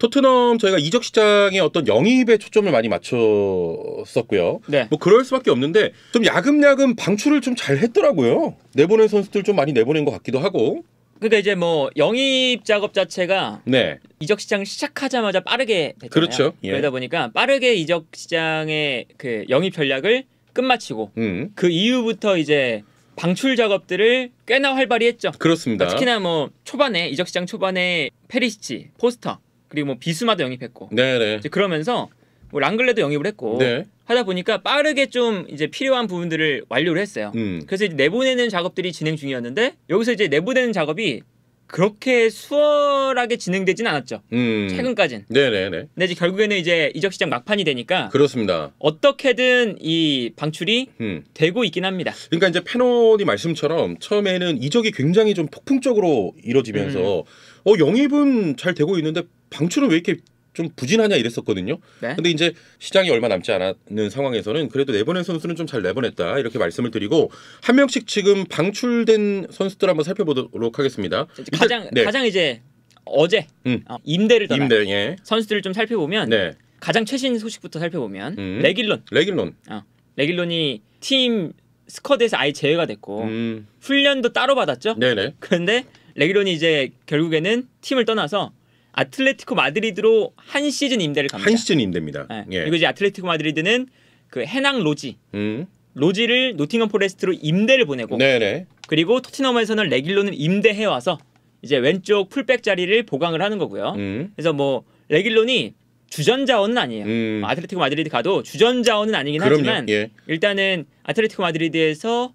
토트넘 저희가 이적 시장에 어떤 영입에 초점을 많이 맞췄었고요. 네. 뭐 그럴 수밖에 없는데 좀 야금야금 방출을 좀 잘 했더라고요. 내보낸 선수들 좀 많이 내보낸 것 같기도 하고. 그러니까 이제 뭐 영입 작업 자체가 네. 이적 시장 시작하자마자 빠르게 됐잖아요. 그렇죠. 예. 그러다 보니까 빠르게 이적 시장의 그 영입 전략을 끝마치고 그 이후부터 이제 방출 작업들을 꽤나 활발히 했죠. 그렇습니다. 그러니까 특히나 뭐 초반에 이적 시장 초반에 페리시치, 포스터 그리고 뭐 비수마도 영입했고. 네네. 이제 그러면서 뭐 랑글레도 영입을 했고 네. 하다 보니까 빠르게 좀 이제 필요한 부분들을 완료를 했어요. 그래서 이제 내보내는 작업들이 진행 중이었는데 여기서 이제 내보내는 작업이 그렇게 수월하게 진행되진 않았죠. 최근까진. 네네네. 근데 이제 결국에는 이제 이적 시장 막판이 되니까 그렇습니다. 어떻게든 이 방출이 되고 있긴 합니다. 그러니까 이제 페논이 말씀처럼 처음에는 이적이 굉장히 좀 폭풍적으로 이뤄지면서 영입은 잘 되고 있는데 방출은 왜 이렇게 좀 부진하냐 이랬었거든요. 네. 근데 이제 시장이 얼마 남지 않은 상황에서는 그래도 내보낸 선수는 좀 잘 내보냈다 이렇게 말씀을 드리고 한 명씩 지금 방출된 선수들 한번 살펴보도록 하겠습니다. 가장 이제 어제 임대를 떠난 예. 선수들을 좀 살펴보면 네. 가장 최신 소식부터 살펴보면 레길론이 팀 스쿼드에서 아예 제외가 됐고 훈련도 따로 받았죠. 네네. 그런데 레길론이 이제 결국에는 팀을 떠나서 아틀레티코 마드리드로 한 시즌 임대를 갑니다. 한 시즌 임대입니다. 네. 예. 그리고 이제 아틀레티코 마드리드는 그 해낭 로지를 노팅엄 포레스트로 임대를 보내고 네네. 그리고 토트넘에서는 레길론을 임대해 와서 이제 왼쪽 풀백 자리를 보강을 하는 거고요. 그래서 뭐 레길론이 주전 자원은 아니에요. 아틀레티코 마드리드 가도 주전 자원은 아니긴 하지만 예. 일단은 아틀레티코 마드리드에서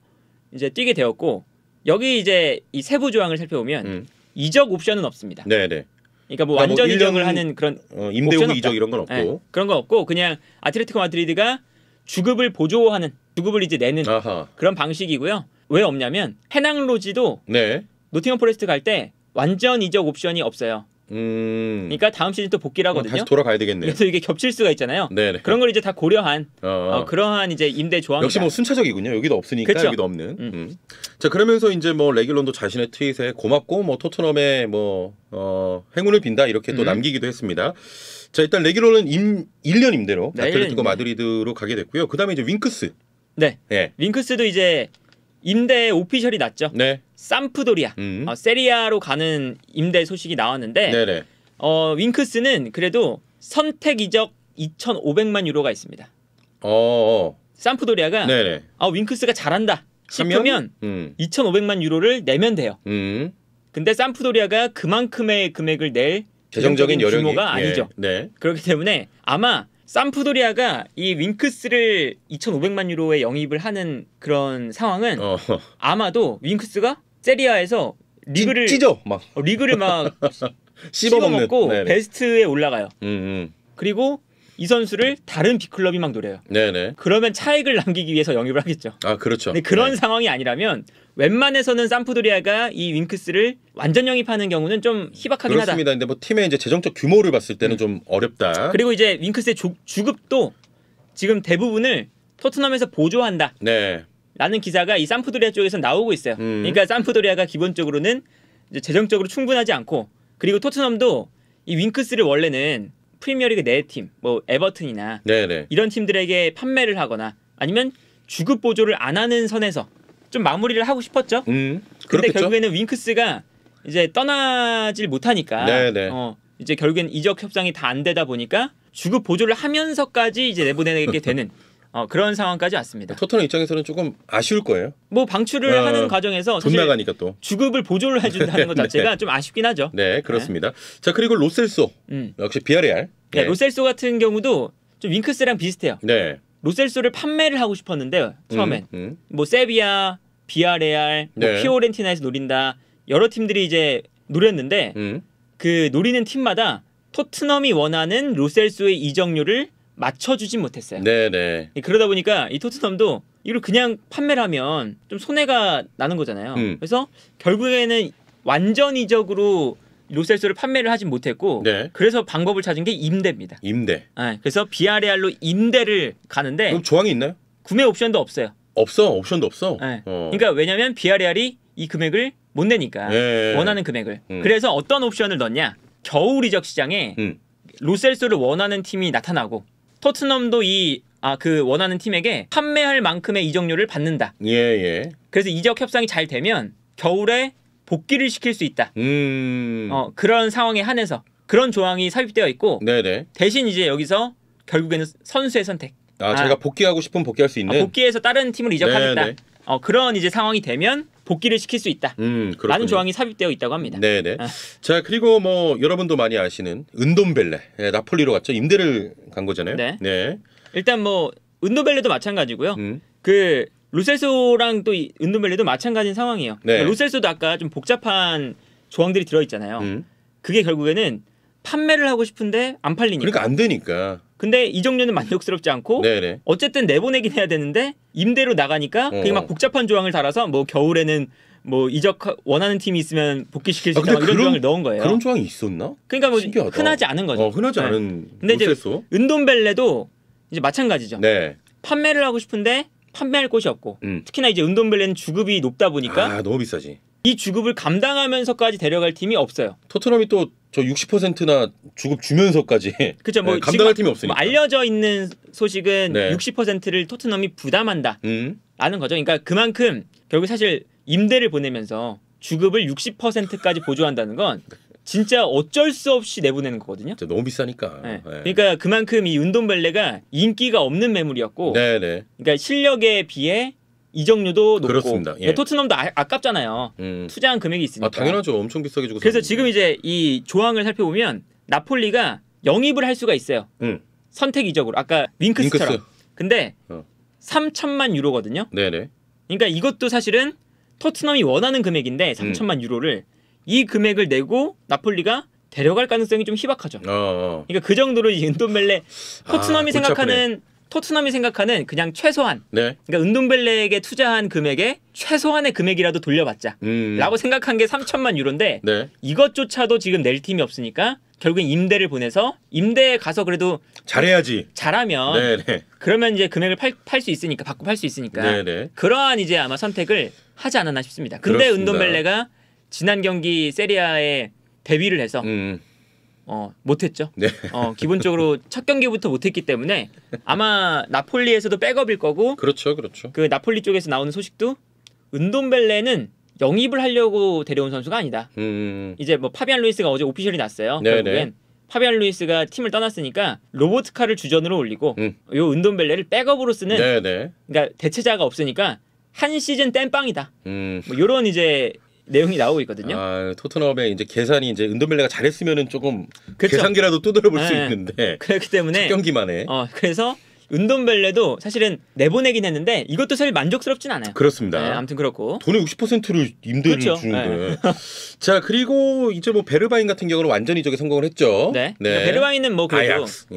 이제 뛰게 되었고 여기 이제 이 세부 조항을 살펴보면 이적 옵션은 없습니다. 네네. 그러니까 뭐 완전 이적을 하는 그런 임대 후 이적 이런 건 없고 네, 그런 건 없고 그냥 아틀레티코 마드리드가 주급을 보조하는 주급을 이제 내는 그런 방식이고요. 왜 없냐면 해낭 로지도 네. 노팅엄 포레스트 갈 때 완전 이적 옵션이 없어요. 그러니까 다음 시즌 또 복귀를 하거든요. 다시 돌아가야 되겠네요. 그래서 이게 겹칠 수가 있잖아요. 네네. 그런 걸 이제 다 고려한 그러한 이제 임대 조항. 역시 뭐 순차적이군요. 여기도 없으니까 그쵸? 여기도 없는. 자 그러면서 이제 뭐 레길론도 자신의 트윗에 고맙고 뭐 토트넘에 뭐 행운을 빈다 이렇게 또 남기기도 했습니다. 자 일단 레길론은 1년 임대로 아틀레티코 마드리드로 가게 됐고요. 그다음에 이제 윙크스. 네. 윙크스도 이제 임대 오피셜이 났죠. 네. 삼프도리아 세리아로 가는 임대 소식이 나왔는데 네네. 윙크스는 그래도 선택 이적 2,500만 유로가 있습니다. 삼프도리아가 네네. 윙크스가 잘한다 싶으면 2,500만 유로를 내면 돼요. 근데 삼프도리아가 그만큼의 금액을 낼 재정적인 여력이 규모가 아니죠. 네. 그렇기 때문에 아마 삼프도리아가 이 윙크스를 2,500만 유로에 영입을 하는 그런 상황은 아마도 윙크스가 세리아에서 리그를 찢어 막 리그를 막 씹어먹고 베스트에 올라가요. 그리고 이 선수를 다른 빅클럽이 막 노려요. 네네. 그러면 차익을 남기기 위해서 영입을 하겠죠. 그렇죠. 근데 그런 상황이 아니라면 웬만해서는 삼프도리아가 이 윙크스를 완전 영입하는 경우는 좀 희박하긴 하다. 그렇습니다. 근데 뭐 팀의 이제 재정적 규모를 봤을 때는 좀 어렵다. 그리고 이제 윙크스의 주급도 지금 대부분을 토트넘에서 보조한다. 네. 라는 기사가 이 삼프도리아 쪽에서 나오고 있어요. 그러니까 삼프도리아가 기본적으로는 이제 재정적으로 충분하지 않고 그리고 토트넘도 이 윙크스를 원래는 프리미어리그 내 팀, 뭐 에버튼이나 네네. 이런 팀들에게 판매를 하거나 아니면 주급 보조를 안 하는 선에서 좀 마무리를 하고 싶었죠. 근데 결국에는 윙크스가 이제 떠나질 못하니까 네네. 이제 결국엔 이적 협상이 다 안 되다 보니까 주급 보조를 하면서까지 이제 내보내게 되는 그런 상황까지 왔습니다. 토트넘 입장에서는 조금 아쉬울 거예요. 뭐 방출을 하는 과정에서 돈 나가니까 또 주급을 보조를 해준다는 것 자체가 좀 아쉽긴 하죠. 네, 그렇습니다. 자 그리고 로셀소 역시 비아레알. 네, 로셀소 같은 경우도 좀 윙크스랑 비슷해요. 네. 로셀소를 판매를 하고 싶었는데 처음엔 뭐 세비야, 비아레알, 뭐 피오렌티나에서 노린다 여러 팀들이 이제 노렸는데 그 노리는 팀마다 토트넘이 원하는 로셀소의 이적료를 맞춰주진 못했어요. 네네. 그러다 보니까 이 토트넘도 이걸 그냥 판매를 하면 좀 손해가 나는 거잖아요. 그래서 결국에는 완전 이적으로 로셀소를 판매를 하진 못했고 그래서 방법을 찾은 게 임대입니다. 임대. 그래서 비아레알로 임대를 가는데 그럼 조항이 있나요? 구매 옵션도 없어요. 없어. 옵션도 없어. 그러니까 왜냐면 비아레알이 이 금액을 못 내니까 원하는 금액을. 그래서 어떤 옵션을 넣냐? 겨울 이적 시장에 로셀소를 원하는 팀이 나타나고 토트넘도 그 원하는 팀에게 판매할 만큼의 이적료를 받는다. 예. 그래서 이적 협상이 잘 되면 겨울에 복귀를 시킬 수 있다. 그런 상황에 한해서 그런 조항이 삽입되어 있고 네네. 대신 이제 여기서 결국에는 선수의 선택. 제가 복귀하고 싶으면 복귀할 수 있는. 복귀해서 다른 팀으로 이적하겠다. 네네. 그런 이제 상황이 되면 복귀를 시킬 수 있다. 라는 조항이 삽입되어 있다고 합니다. 네네. 자 그리고 뭐 여러분도 많이 아시는 은돔벨레 나폴리로 갔죠. 임대를 간 거잖아요. 네. 일단 뭐 은돔벨레도 마찬가지고요. 그 로셀소랑 또 은돔벨레도 마찬가지인 상황이에요. 네. 그러니까 로셀소도 아까 좀 복잡한 조항들이 들어 있잖아요. 그게 결국에는 판매를 하고 싶은데 안 팔리니까. 그러니까 안 되니까. 근데 이적료는 만족스럽지 않고 네네. 어쨌든 내보내긴 해야 되는데 임대로 나가니까 그게 막 복잡한 조항을 달아서 뭐 겨울에는 뭐 이적 원하는 팀이 있으면 복귀시킬 수 있다 이런 조항을 넣은 거예요. 그런 조항이 있었나? 그러니까 뭐 신기하다. 흔하지 않은 거죠. 흔하지 않은. 근데 로셀소. 이제 은돔벨레도 이제 마찬가지죠. 네. 판매를 하고 싶은데 판매할 곳이 없고 특히나 이제 은돔벨레는 주급이 높다 보니까 너무 비싸지. 이 주급을 감당하면서까지 데려갈 팀이 없어요. 토트넘이 또 저 60%나 주급 주면서까지 그렇죠. 뭐 감당할 팀이 없으니까. 뭐 알려져 있는 소식은 네. 60%를 토트넘이 부담한다. 라는 거죠. 그러니까 그만큼 결국 사실 임대를 보내면서 주급을 60%까지 보조한다는 건 진짜 어쩔 수 없이 내보내는 거거든요. 진짜 너무 비싸니까. 네. 그러니까 그만큼 이 은돔벨레가 인기가 없는 매물이었고 네네. 그러니까 실력에 비해 이적료도 높고 그렇습니다. 예. 토트넘도 아깝잖아요. 투자한 금액이 있으니까. 당연하죠. 엄청 비싸게 주고. 그래서 지금 이제 이 조항을 살펴보면 나폴리가 영입을 할 수가 있어요. 선택 이적으로. 아까 윙크스처럼. 근데 3천만 유로거든요. 네네. 그러니까 이것도 사실은 토트넘이 원하는 금액인데 3천만 유로를 이 금액을 내고 나폴리가 데려갈 가능성이 좀 희박하죠. 그러니까 그 정도로 이 은돔벨레 토트넘이 생각하는 그냥 최소한. 네. 그러니까 은돔벨레에게 투자한 금액의 최소한의 금액이라도 돌려받자. 라고 생각한 게 3천만 유로인데 네. 이것조차도 지금 낼 팀이 없으니까 결국엔 임대를 보내서 임대에 가서 그래도 잘하면 네네. 그러면 이제 금액을 팔 수 있으니까 받고 팔 수 있으니까 네네. 그러한 이제 아마 선택을 하지 않았나 싶습니다. 근데 그렇습니다. 은돔벨레가 지난 경기 세리아에 데뷔를 해서 못했죠. 네. 기본적으로 첫 경기부터 못했기 때문에 아마 나폴리에서도 백업일 거고. 그렇죠. 그 나폴리 쪽에서 나오는 소식도 은돔벨레는 영입을 하려고 데려온 선수가 아니다. 이제 뭐 파비안 루이스가 어제 오피셜이 났어요. 결국엔 파비안 루이스가 팀을 떠났으니까 로보트카를 주전으로 올리고 요 은돔벨레를 백업으로 쓰는. 그러니까 대체자가 없으니까 한 시즌 땜빵이다. 뭐 이런 이제 내용이 나오고 있거든요. 토트넘의 이제 계산이 이제 은돔벨레가 잘했으면은 조금 계산기라도 두드려 볼 수 있는데 그렇기 때문에 첫 경기만에. 그래서 은돔벨레도 사실은 내보내긴 했는데 이것도 사실 만족스럽진 않아요. 그렇습니다. 아무튼 그렇고 돈의 60%를 임대를 주는데. 자 그리고 이제 뭐 베르바인 같은 경우는 완전히 저게 성공을 했죠. 네. 그러니까 베르바인은 뭐 그래도 아약스.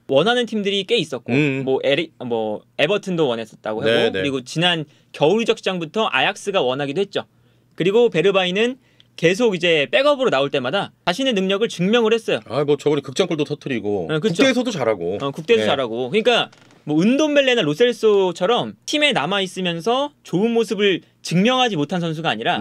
원하는 팀들이 꽤 있었고 뭐 에버튼도 원했었다고 하고 그리고 지난 겨울 이적 시장부터 아약스가 원하기도 했죠. 그리고 베르바인은 계속 이제 백업으로 나올 때마다 자신의 능력을 증명을 했어요. 뭐 저번에 극장골도 터뜨리고 국대에서도 잘하고. 국대에서 잘하고. 그러니까 뭐 은돔벨레나 로셀소처럼 팀에 남아 있으면서 좋은 모습을 증명하지 못한 선수가 아니라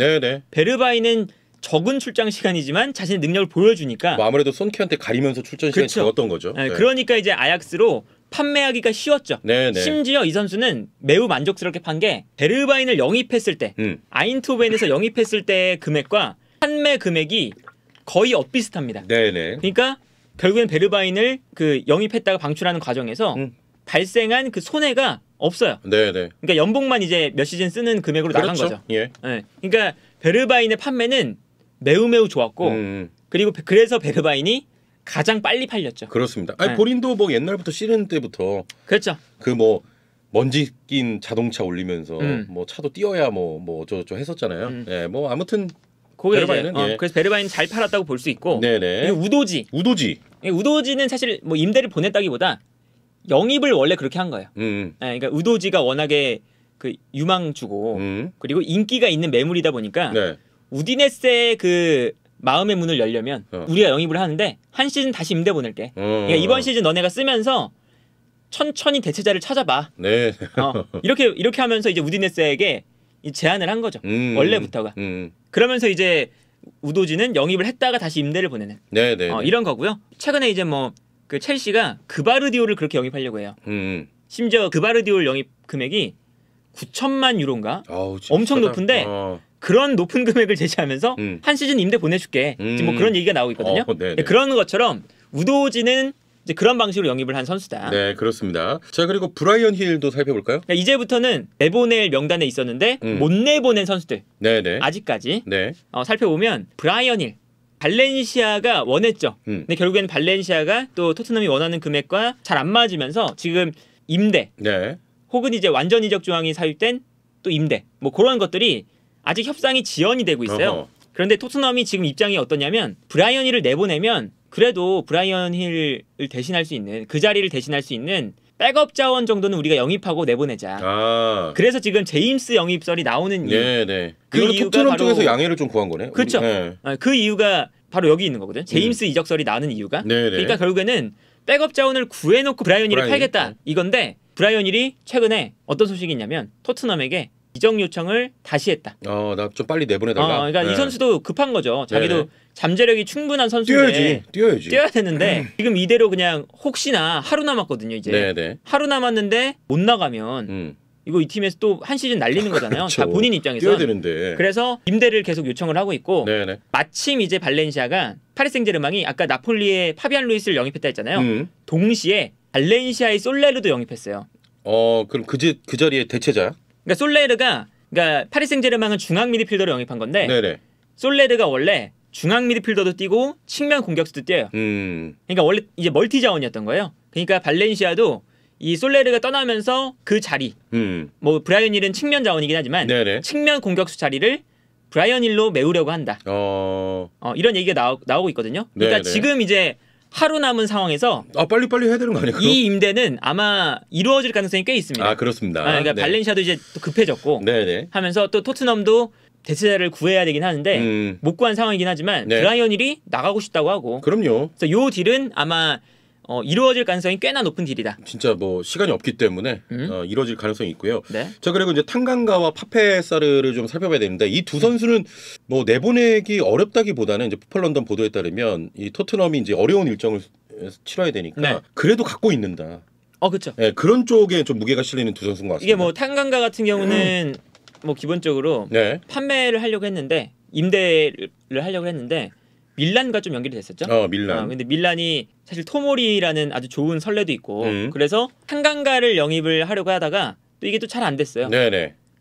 베르바인은 적은 출장 시간이지만 자신의 능력을 보여주니까 뭐 아무래도 손키한테 가리면서 출전 시간이 적었던 거죠. 그러니까 이제 아약스로 판매하기가 쉬웠죠. 심지어 이 선수는 매우 만족스럽게 판 게 베르바인을 영입했을 때 아인토벤에서 영입했을 때의 금액과 판매 금액이 거의 엇비슷합니다. 그러니까 결국엔 베르바인을 그 영입했다가 방출하는 과정에서 발생한 그 손해가 없어요. 그러니까 연봉만 이제 몇 시즌 쓰는 금액으로 나간 거죠. 그러니까 베르바인의 판매는 매우 좋았고 그리고 그래서 베르바인이 가장 빨리 팔렸죠. 그렇습니다. 본인도 뭐 옛날부터 시즌 때부터 그렇죠. 그 뭐 먼지 낀 자동차 올리면서 뭐 차도 띄어야 뭐 저 했었잖아요. 뭐 아무튼 베르바인은 그래서 베르바인 잘 팔았다고 볼 수 있고. 그리고 우도지는 사실 뭐 임대를 보냈다기보다 영입을 원래 그렇게 한 거예요. 그러니까 우도지가 워낙에 그 유망주고 그리고 인기가 있는 매물이다 보니까 우디네스의 그 마음의 문을 열려면 우리가 영입을 하는데 한 시즌 다시 임대 보낼게. 그러니까 이번 시즌 너네가 쓰면서 천천히 대체자를 찾아봐. 이렇게 하면서 이제 우디네스에게 제안을 한 거죠. 원래부터가. 그러면서 이제 우도지는 영입을 했다가 다시 임대를 보내는. 이런 거고요. 최근에 이제 뭐 그 첼시가 그바르디올을 그렇게 영입하려고 해요. 심지어 그바르디올 영입 금액이 9천만 유로인가? 엄청 높은데 그런 높은 금액을 제시하면서 한 시즌 임대 보내줄게. 지금 뭐 그런 얘기가 나오고 있거든요. 그런 것처럼 우도지는 이제 그런 방식으로 영입을 한 선수다. 네, 그렇습니다. 자, 그리고 브라이언 힐도 살펴볼까요? 그러니까 이제부터는 내보낼 명단에 있었는데 못 내보낸 선수들. 네네. 아직까지 네. 살펴보면 브라이언 힐, 발렌시아가 원했죠. 근데 결국에는 발렌시아가 또 토트넘이 원하는 금액과 잘 안 맞으면서 지금 임대, 네. 혹은 이제 완전 이적 조항이 사유된 또 임대, 뭐 그런 것들이 아직 협상이 지연이 되고 있어요. 그런데 토트넘이 지금 입장이 어떠냐면 브라이언 힐을 내보내면 그래도 브라이언 힐을 대신할 수 있는 그 자리를 대신할 수 있는 백업 자원 정도는 우리가 영입하고 내보내자. 그래서 지금 제임스 영입설이 나오는 이유. 네네. 그 이유가 토트넘 쪽에서 양해를 좀 구한 거네. 그렇죠. 네. 그 이유가 바로 여기 있는 거거든. 제임스 이적설이 나오는 이유가. 네네. 그러니까 결국에는 백업 자원을 구해놓고 브라이언 힐을 팔겠다 이건데 브라이언 힐이 최근에 어떤 소식이 있냐면 토트넘에게 이적 요청을 다시 했다. 나 좀 빨리 내보내달라. 그러니까 이 선수도 급한 거죠. 자기도 잠재력이 충분한 선수인데 뛰어야 되는데 지금 이대로 그냥 혹시나 하루 남았거든요. 이제 하루 남았는데 못 나가면 이거 이 팀에서 또 한 시즌 날리는 거잖아요. 그렇죠. 본인 입장에서. 뛰어야 되는데. 그래서 임대를 계속 요청을 하고 있고 마침 이제 발렌시아가 파리 생제르맹이 아까 나폴리의 파비안 루이스를 영입했다 했잖아요. 동시에 발렌시아의 솔레르도 영입했어요. 그럼 그 자리에 대체자야? 그러니까 솔레르가 파리 생제르맹은 중앙 미드필더를 영입한 건데 솔레르가 원래 중앙 미드필더도 뛰고 측면 공격수도 뛰어요. 그러니까 원래 이제 멀티 자원이었던 거예요. 그러니까 발렌시아도 이 솔레르가 떠나면서 그 자리, 뭐 브라이언 힐은 측면 자원이긴 하지만 측면 공격수 자리를 브라이언 힐로 메우려고 한다. 이런 얘기가 나오고 있거든요. 그러니까 지금 이제 하루 남은 상황에서 빨리 해야 되는 거 아니에요? 이 임대는 아마 이루어질 가능성이 꽤 있습니다. 그렇습니다. 그러니까 발렌시아도 이제 또 급해졌고 하면서 또 토트넘도 대체자를 구해야 되긴 하는데 못 구한 상황이긴 하지만 브라이언 힐이 나가고 싶다고 하고. 그럼요. 그래서 요 딜은 아마 이루어질 가능성이 꽤나 높은 딜이다. 진짜 뭐 시간이 없기 때문에 이루어질 가능성이 있고요. 자, 그리고 이제 탕강가와 파페사르를 좀 살펴봐야 되는데 이 두 선수는 뭐 내보내기 어렵다기보다는 이제 풋볼런던 보도에 따르면 이 토트넘이 이제 어려운 일정을 치러야 되니까 그래도 갖고 있는다. 그렇죠. 네, 그런 쪽에 좀 무게가 실리는 두 선수인 것 같습니다. 이게 뭐 탕강가 같은 경우는 뭐 기본적으로 판매를 하려고 했는데 임대를 하려고 했는데 밀란과 좀 연결이 됐었죠. 밀란. 근데 밀란이 사실 토모리라는 아주 좋은 선례도 있고 그래서 탕강가를 영입을 하려고 하다가 또 이게 또 잘 안 됐어요.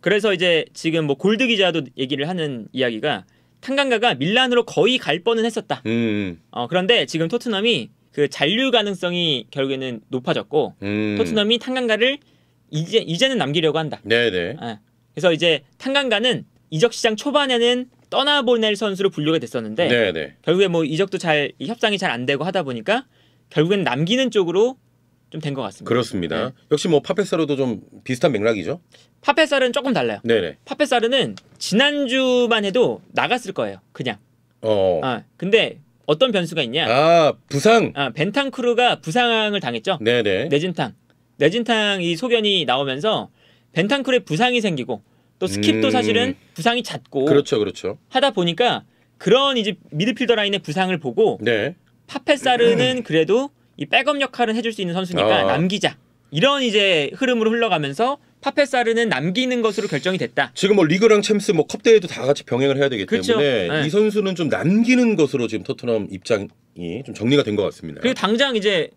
그래서 이제 지금 뭐 골드 기자도 얘기를 하는 이야기가 탕강가가 밀란으로 거의 갈 뻔은 했었다. 그런데 지금 토트넘이 그 잔류 가능성이 결국에는 높아졌고 토트넘이 탕강가를 이제는 남기려고 한다. 그래서 이제 탕강가는 이적 시장 초반에는 떠나보낼 선수로 분류가 됐었는데 결국에 뭐 이적도 협상이 잘 안 되고 하다 보니까 결국엔 남기는 쪽으로 좀 된 것 같습니다. 그렇습니다. 역시 뭐 파페사르도 좀 비슷한 맥락이죠. 파페사르는 조금 달라요. 파페사르는 지난주만 해도 나갔을 거예요. 그냥. 근데 어떤 변수가 있냐? 부상. 벤탄쿠르가 부상을 당했죠. 네진탕 이 소견이 나오면서 벤탄쿠르에 부상이 생기고 또 스킵도 사실은 부상이 잦고 그렇죠. 하다 보니까 그런 이제 미드필더 라인의 부상을 보고 파페사르는 그래도 이 백업 역할은 해줄 수 있는 선수니까 남기자 이런 이제 흐름으로 흘러가면서 파페사르는 남기는 것으로 결정이 됐다. 지금 뭐 리그랑 챔스 뭐 컵대회도 다 같이 병행을 해야 되기 때문에 이 선수는 좀 남기는 것으로 지금 토트넘 입장이 좀 정리가 된 것 같습니다. 그리고 당장 이제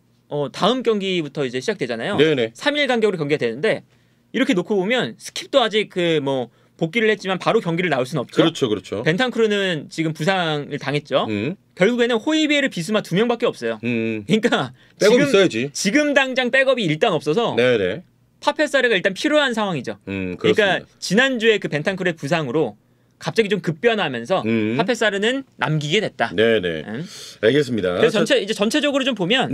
다음 경기부터 이제 시작되잖아요. 3일 간격으로 경기가 되는데 이렇게 놓고 보면 스킵도 아직 그 뭐 복귀를 했지만 바로 경기를 나올 수는 없죠. 그렇죠. 벤탄쿠르는 지금 부상을 당했죠. 결국에는 호이비에르 비수마 2명밖에 없어요. 그러니까 백업 있어야지. 지금 당장 백업이 일단 없어서 파페사르가 일단 필요한 상황이죠. 그러니까 지난주에 그 벤탄쿠르의 부상으로 갑자기 좀 급변하면서 파페사르는 남기게 됐다. 알겠습니다. 그래서 전체적으로 좀 보면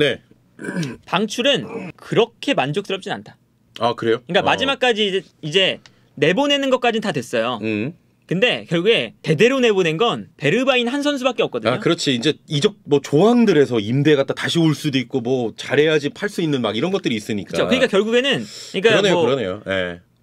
방출은 그렇게 만족스럽진 않다. 그래요? 그러니까 마지막까지 이제 내보내는 것까지는 다 됐어요. 근데 결국에 대대로 내보낸 건 베르바인 한 선수밖에 없거든요. 그렇지. 이제 이적 뭐 조항들에서 임대 갔다 다시 올 수도 있고 뭐 잘해야지 팔 수 있는 막 이런 것들이 있으니까. 그렇죠. 그러니까 결국에는 그러네요.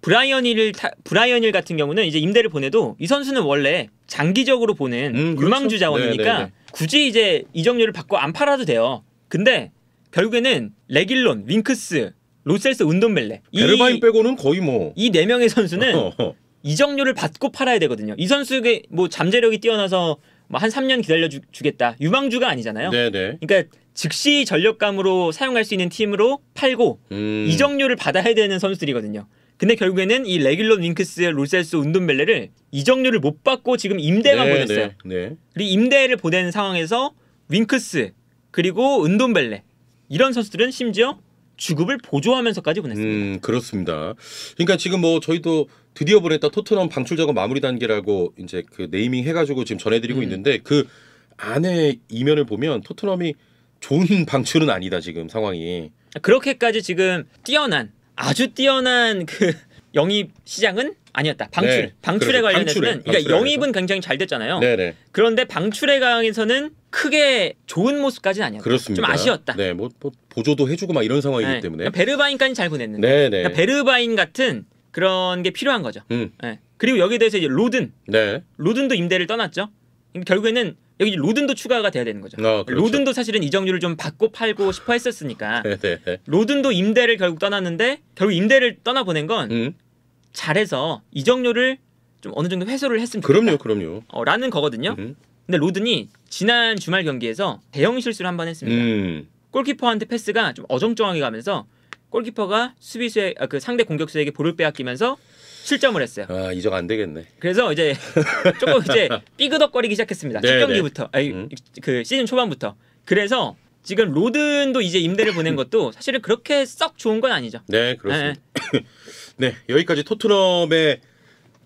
브라이언 힐 같은 경우는 이제 임대를 보내도 이 선수는 원래 장기적으로 보는 유망주 자원이니까 굳이 이제 이적료를 받고 안 팔아도 돼요. 근데 결국에는 레길론, 윙크스, 로셀스, 운돈벨레 베르바인 빼고는 거의 뭐 이 4명의 선수는 이적료를 받고 팔아야 되거든요. 이 선수의 뭐 잠재력이 뛰어나서 뭐 한 3년 기다려 주겠다. 유망주가 아니잖아요. 네네. 그러니까 즉시 전력감으로 사용할 수 있는 팀으로 팔고 이적료를 받아야 되는 선수들이거든요. 근데 결국에는 이 레길론, 윙크스, 로셀스, 운돈벨레를 이적료를 못 받고 지금 임대만 보냈어요. 네. 그리고 임대를 보낸 상황에서 윙크스 그리고 운돈벨레 이런 선수들은 심지어 주급을 보조하면서까지 보냈습니다. 그렇습니다. 그러니까 지금 뭐 저희도 드디어 보냈다 토트넘 방출 작업 마무리 단계라고 이제 그 네이밍 해가지고 지금 전해드리고 있는데 그 안에 이면을 보면 토트넘이 좋은 방출은 아니다 지금 상황이. 그렇게까지 지금 아주 뛰어난 그 영입 시장은 아니었다. 방출, 네, 방출에 관련해서는 그러니까 영입은 굉장히 잘 됐잖아요. 네네. 그런데 방출에 관해서는 크게 좋은 모습까지는 아니었다. 그렇습니다. 좀 아쉬웠다. 네, 뭐 보조도 해주고 막 이런 상황이기 네. 때문에. 베르바인까지 잘 보냈는데. 네네. 그러니까 베르바인 같은 그런 게 필요한 거죠. 네. 그리고 여기에 대해서 이제 로든도 임대를 떠났죠. 결국에는 여기 로든도 추가가 돼야 되는 거죠. 그렇죠. 로든도 사실은 이적료를 좀 받고 팔고 싶어 했었으니까 네네. 로든도 임대를 결국 떠났는데 결국 임대를 떠나보낸 건 잘해서 이적료를 좀 어느 정도 회수를 했으면 좋겠다. 그럼요. 라는 거거든요. 근데 로든이 지난 주말 경기에서 대형 실수를 한 번 했습니다. 골키퍼한테 패스가 좀 어정쩡하게 가면서 골키퍼가 수비수의 그 상대 공격수에게 볼을 빼앗기면서 실점을 했어요. 아, 이적 안 되겠네. 그래서 이제 조금 이제 삐그덕거리기 시작했습니다. 첫 경기부터, 그 시즌 초반부터. 그래서 지금 로든도 이제 임대를 보낸 것도 사실은 그렇게 썩 좋은 건 아니죠. 네, 그렇습니다. 네, 여기까지 토트넘의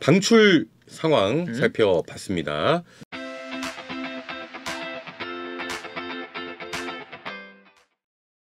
방출 상황 살펴봤습니다.